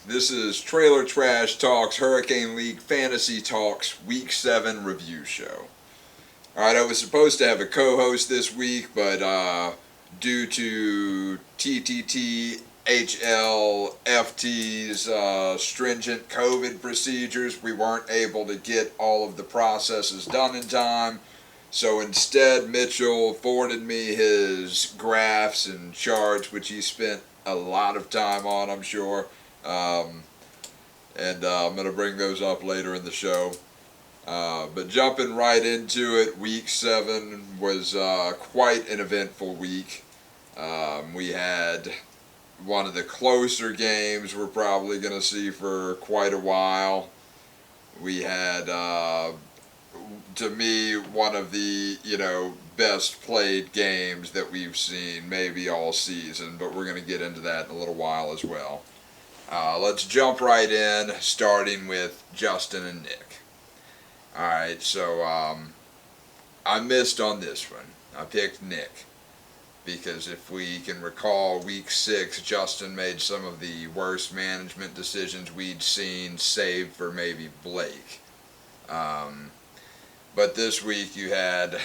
This is Trailer Trash Talks Hurricane League Fantasy Talks Week 7 review show. Alright, I was supposed to have a co-host this week, but due to TTTHLFT's stringent COVID procedures, we weren't able to get all of the processes done in time. So instead, Mitchell forwarded me his graphs and charts, which he spent a lot of time on, I'm sure. I'm going to bring those up later in the show. But jumping right into it, Week 7 was quite an eventful week. We had one of the closer games we're probably going to see for quite a while. We had, to me, one of the, best played games that we've seen maybe all season, but we're going to get into that in a little while as well. Let's jump right in, starting with Justin and Nick. Alright, so I missed on this one. I picked Nick because if we can recall, Week 6, Justin made some of the worst management decisions we'd seen, save for maybe Blake. But this week you had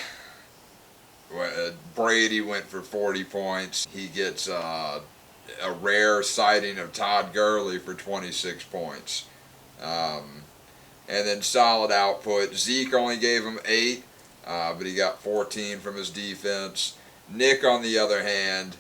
Brady went for 40 points. He gets a rare sighting of Todd Gurley for 26 points. And then solid output. Zeke only gave him 8, but he got 14 from his defense. Nick, on the other hand,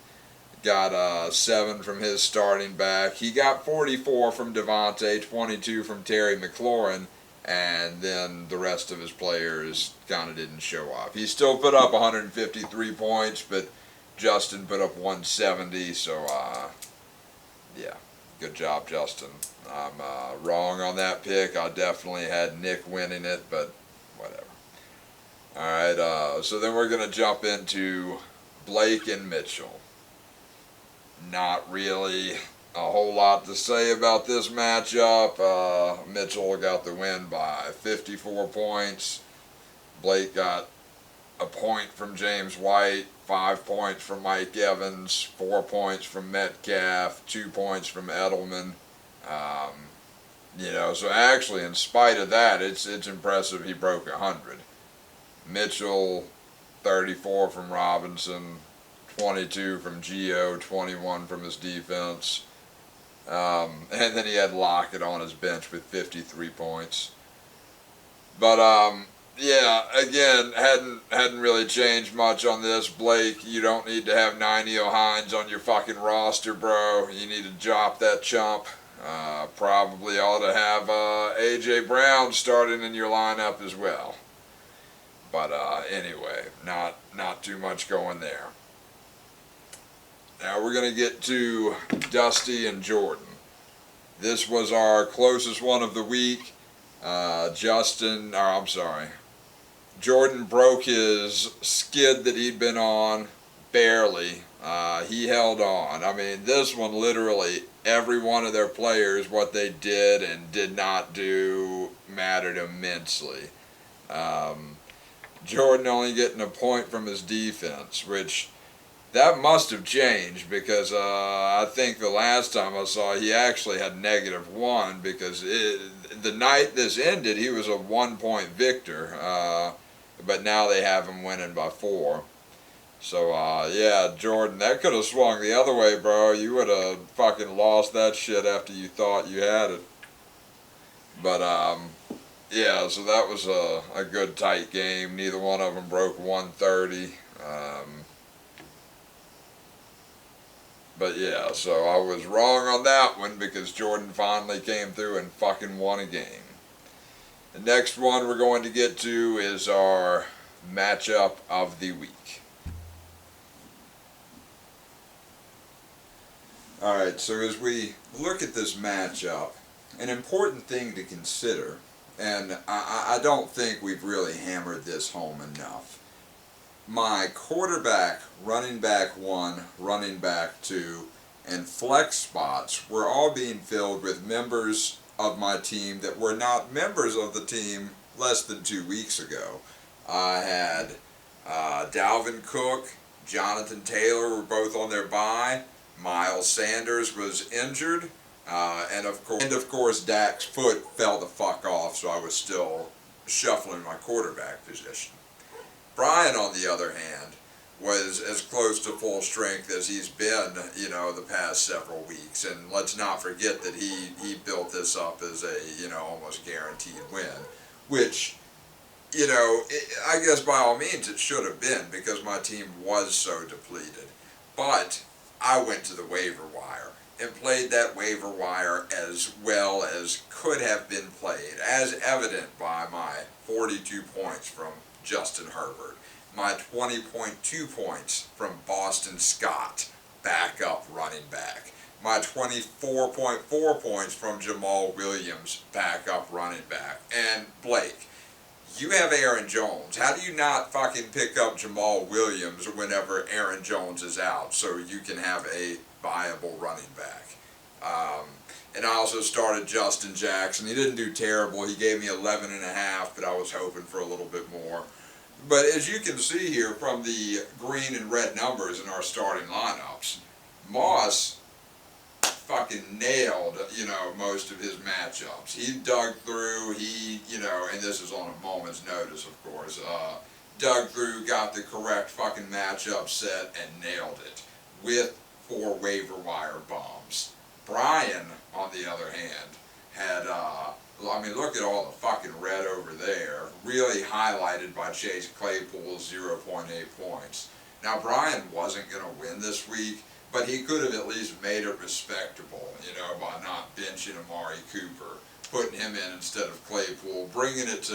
got 7 from his starting back. He got 44 from Devontae, 22 from Terry McLaurin, and then the rest of his players kind of didn't show up. He still put up 153 points, but Justin put up 170, so yeah, good job, Justin. I'm wrong on that pick. I definitely had Nick winning it, but whatever. Alright, so then we're going to jump into Blake and Mitchell. Not really a whole lot to say about this matchup. Mitchell got the win by 54 points. Blake got a point from James White, 5 points from Mike Evans, 4 points from Metcalf, 2 points from Edelman. So actually, in spite of that, it's impressive he broke 100. Mitchell, 34 from Robinson, 22 from Gio, 21 from his defense. And then he had Lockett on his bench with 53 points. But, yeah, again, hadn't really changed much on this. Blake, you don't need to have 90 Hines on your fucking roster, bro. You need to drop that chump. Probably ought to have A.J. Brown starting in your lineup as well. But anyway, not too much going there. Now we're going to get to Dusty and Jordan. This was our closest one of the week. Jordan broke his skid that he'd been on, barely. He held on. I mean, this one literally, every one of their players, what they did and did not do mattered immensely. Jordan only getting a point from his defense, which that must have changed because I think the last time I saw he actually had -1 because the night this ended he was a 1-point victor, but now they have him winning by 4. So yeah, Jordan, that could have swung the other way, bro. You would have fucking lost that shit after you thought you had it. But yeah, so that was a good tight game. Neither one of them broke 130. But yeah, so I was wrong on that one because Jordan finally came through and fucking won a game. The next one we're going to get to is our matchup of the week. Alright, so as we look at this matchup, an important thing to consider, and I don't think we've really hammered this home enough. My quarterback, running back 1, running back 2, and flex spots were all being filled with members of my team that were not members of the team less than 2 weeks ago. I had Dalvin Cook, Jonathan Taylor were both on their bye. Miles Sanders was injured. And of course, Dak's foot fell the fuck off, so I was still shuffling my quarterback position. Brian, on the other hand, was as close to full strength as he's been, the past several weeks. And let's not forget that he built this up as a, almost guaranteed win, which, I guess by all means it should have been, because my team was so depleted. But I went to the waiver wire and played that waiver wire as well as could have been played, as evident by my 42 points from Justin Herbert, my 20.2 points from Boston Scott, backup running back, my 24.4 points from Jamal Williams, backup running back, and Blake. You have Aaron Jones. How do you not fucking pick up Jamal Williams whenever Aaron Jones is out so you can have a viable running back? And I also started Justin Jackson. He didn't do terrible. He gave me 11.5, but I was hoping for a little bit more. But as you can see here from the green and red numbers in our starting lineups, Moss fucking nailed, most of his matchups. He dug through, and this is on a moment's notice, of course, dug through, got the correct fucking matchup set, and nailed it with 4 waiver wire bombs. Brian, on the other hand, had, look at all the fucking red over there, really highlighted by Chase Claypool's 0.8 points. Now, Brian wasn't going to win this week, but he could have at least made it respectable, by not benching Amari Cooper, putting him in instead of Claypool, bringing it to,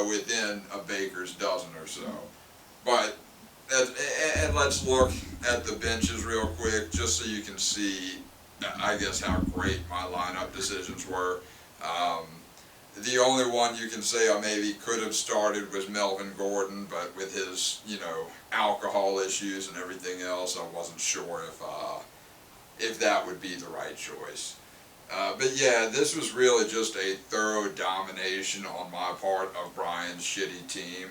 within a baker's dozen or so. But, and let's look at the benches real quick, just so you can see, I guess, how great my lineup decisions were. The only one you can say I maybe could have started was Melvin Gordon, but with his, alcohol issues and everything else, I wasn't sure if that would be the right choice. But yeah, this was really just a thorough domination on my part of Brian's shitty team.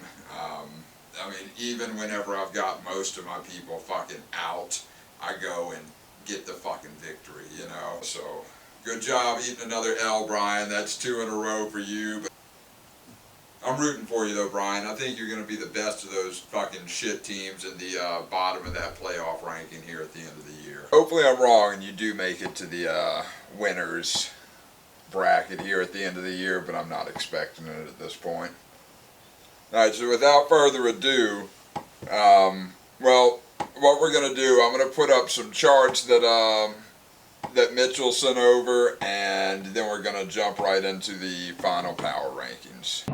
Even whenever I've got most of my people fucking out, I go and get the fucking victory, So, good job eating another L, Brian. That's 2 in a row for you. But I'm rooting for you, though, Brian. I think you're going to be the best of those fucking shit teams in the bottom of that playoff ranking here at the end of the year. Hopefully I'm wrong and you do make it to the winners bracket here at the end of the year, but I'm not expecting it at this point. Alright, so without further ado, what we're going to do, I'm going to put up some charts that Mitchell sent over, and then we're going to jump right into the final power rankings.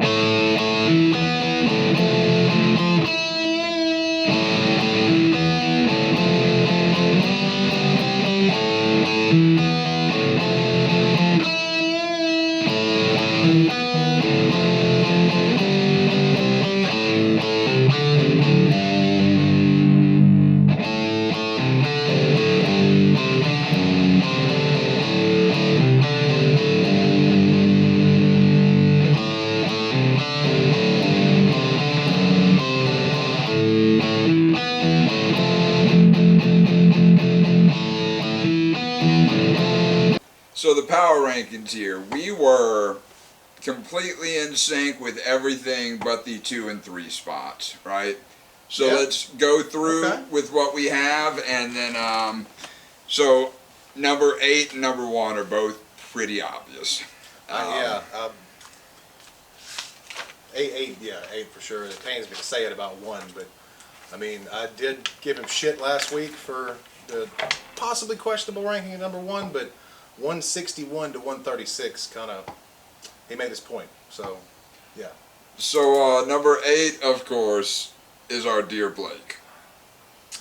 So the power rankings here, we were completely in sync with everything but the 2 and 3 spots, right? So let's go through with what we have, and then, so number 8 and number 1 are both pretty obvious. 8 for sure. It pains me to say it about 1, but I did give him shit last week for the possibly questionable ranking of number 1, but 161 to 136 he made his point. So, yeah. So number 8, of course, is our dear Blake.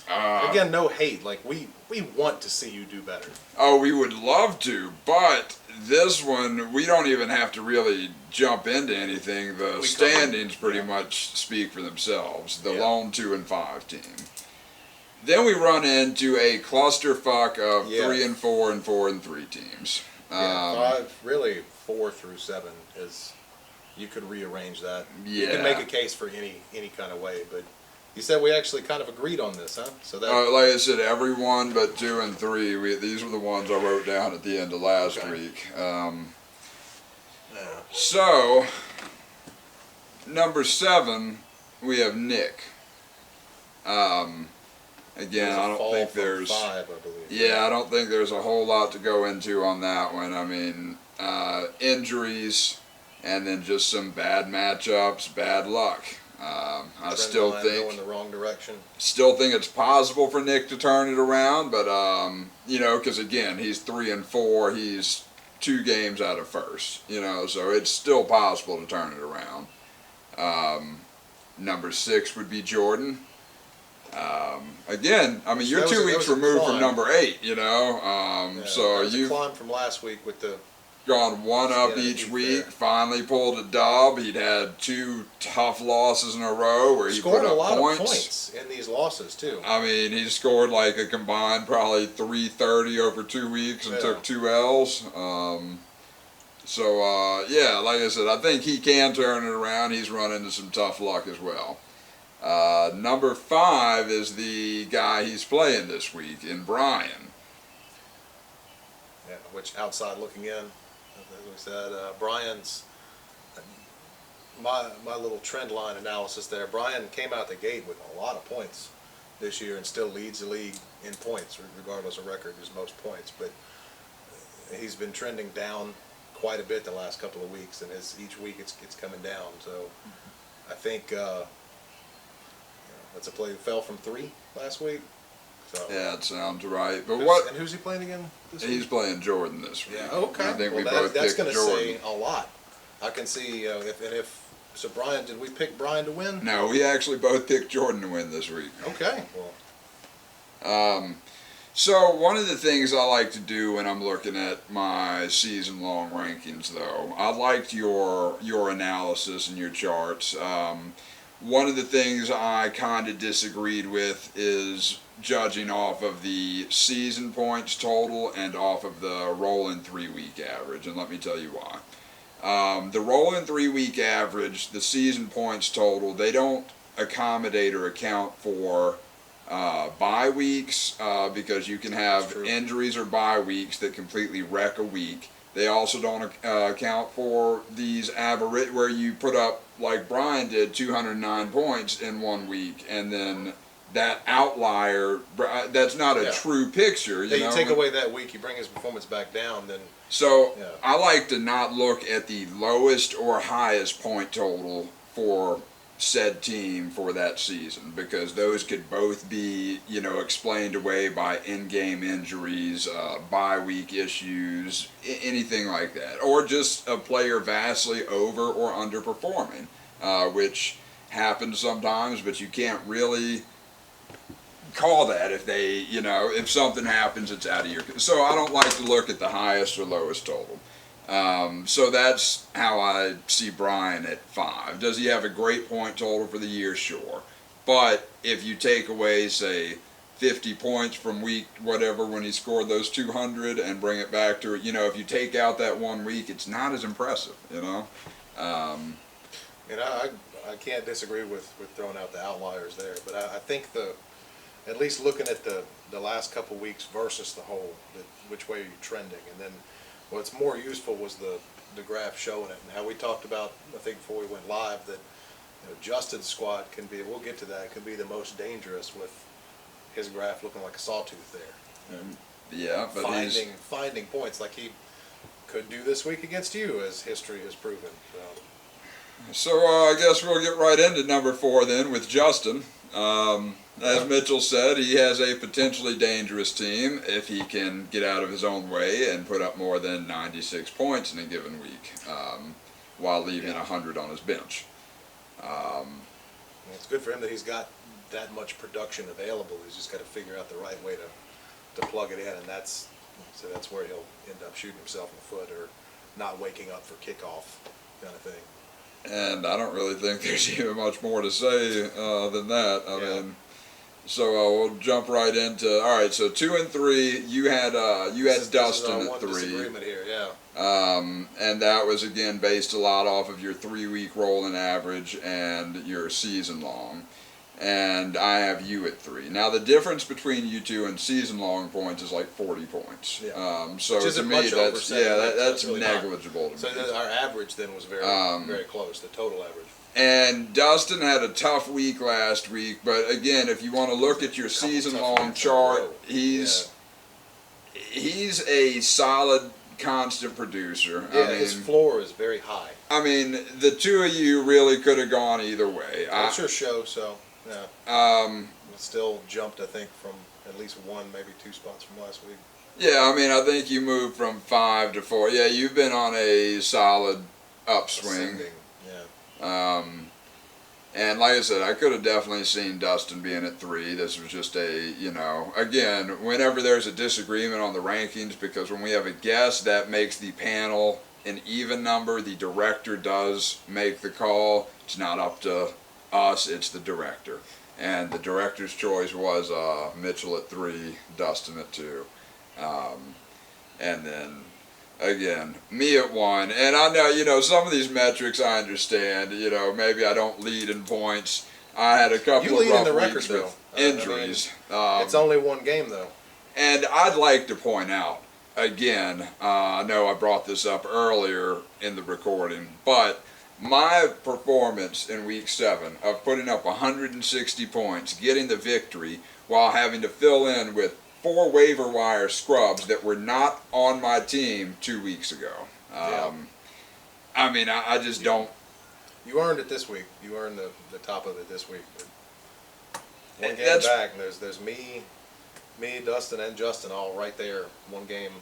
Again, no hate. Like, we want to see you do better. Oh, we would love to, but this one, we don't even have to really jump into anything. The standings pretty much speak for themselves. The lone 2 and 5 team. Then we run into a clusterfuck of 3 and 4 and 4 and 3 teams. 5, really 4 through 7 is, you could rearrange that. You can make a case for any kind of way, but You said we actually kind of agreed on this, huh? So that Like I said, everyone but 2 and 3. These were the ones I wrote down at the end of last week. yeah. So, number 7, we have Nick. Again, I don't think there's. 5, I believe. Yeah, I don't think there's a whole lot to go into on that one. I mean, injuries, and then just some bad matchups, bad luck. I still think going the wrong direction. Still think it's possible for Nick to turn it around, but because again, he's 3 and 4. He's 2 games out of first. So it's still possible to turn it around. Number 6 would be Jordan. Again, I mean, you're 2 weeks removed from number 8, so you've climbed from last week with the gone 1 up each week. There. Finally pulled a dub. He'd had 2 tough losses in a row where he scored put up a lot points. of points in these losses too. I mean, he scored like a combined probably 330 over 2 weeks and took 2 L's. Like I said, I think he can turn it around. He's run into some tough luck as well. Number 5 is the guy he's playing this week in Brian. Yeah, which outside looking in, as we said, Brian's my little trend line analysis there. Brian came out the gate with a lot of points this year and still leads the league in points, regardless of record, his most points. But he's been trending down quite a bit the last couple of weeks, and each week it's coming down. So I think. That's a play that fell from 3 last week. So. Yeah, it sounds right. But And who's he playing again this week? He's playing Jordan this week. Yeah, okay. I think well, we both that's picked going to Jordan. say a lot. I can see so Brian, did we pick Brian to win? No, we actually both picked Jordan to win this week. Okay. Well. So one of the things I like to do when I'm looking at my season-long rankings, though, I liked your analysis and your charts. One of the things I kind of disagreed with is judging off of the season points total and off of the rolling 3-week average, and let me tell you why. The rolling 3-week average, the season points total, they don't accommodate or account for bye weeks because you can have injuries or bye weeks that completely wreck a week. They also don't account for these aberrant where you put up, like Brian did, 209 points in 1 week, and then that outlier, that's not a true picture. You take away that week, you bring his performance back down, then. So I like to not look at the lowest or highest point total for said team for that season, because those could both be, explained away by in-game injuries, bye week issues, anything like that, or just a player vastly over or underperforming, which happens sometimes, but you can't really call that if they, if something happens, it's out of your. So I don't like to look at the highest or lowest total. So that's how I see Brian at 5. Does he have a great point total for the year? Sure. But if you take away, say, 50 points from week whatever when he scored those 200 and bring it back to, if you take out that 1 week, it's not as impressive, I can't disagree with throwing out the outliers there, but I think at least looking at the last couple weeks versus the whole, which way are you trending, and then what's more useful was the graph showing it, and how we talked about, I think before we went live, that Justin's squad can be, we'll get to that, can be the most dangerous with his graph looking like a sawtooth there. Yeah, but finding points like he could do this week against you, as history has proven. So I guess we'll get right into number 4 then with Justin. As Mitchell said, he has a potentially dangerous team if he can get out of his own way and put up more than 96 points in a given week while leaving 100 on his bench. It's good for him that he's got that much production available. He's just got to figure out the right way to plug it in, and that's where he'll end up shooting himself in the foot or not waking up for kickoff kind of thing. And I don't really think there's even much more to say than that. I mean, so we'll jump right into. All right, so 2 and 3. You had Dustin at 3. Disagreement here, and that was again based a lot off of your 3-week rolling average and your season long. and I have you at 3. Now the difference between you two and season-long points is like 40 points. Yeah. So Which to isn't me, much over that's 7 wins. that's really negligible to So me. our average then was very very close. The total average. And Dustin had a tough week last week, but again, if you want to look at your season-long chart, he's a solid, constant producer. Yeah, I mean, his floor is very high. I mean, the two of you really could have gone either way. That's your show, so yeah. Still jumped, I think, from at least 1, maybe 2 spots from last week. Yeah, I mean, I think you moved from 5 to 4. Yeah, you've been on a solid upswing. Ascending, yeah. And like I said, I could have definitely seen Dustin being at 3. This was just again, whenever there's a disagreement on the rankings, because when we have a guest, that makes the panel an even number. The director does make the call. It's not up to us, it's the director. And the director's choice was Mitchell at 3, Dustin at 2. And then, again, me at 1. And I know, some of these metrics I understand. Maybe I don't lead in points. I had a couple of rough weeks with injuries. It's only 1 game, though. And I'd like to point out, again, I know I brought this up earlier in the recording, but my performance in week 7 of putting up 160 points, getting the victory, while having to fill in with 4 waiver wire scrubs that were not on my team 2 weeks ago. I mean, I just don't. You earned it this week. You earned the top of it this week. 1 game back, and there's me, Dustin, and Justin all right there. 1 game.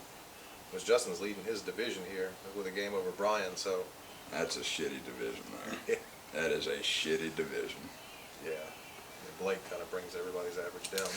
Because Justin's leading his division here with a game over Brian, so. That's a shitty division there. That is a shitty division. Yeah. Blake kind of brings everybody's average down.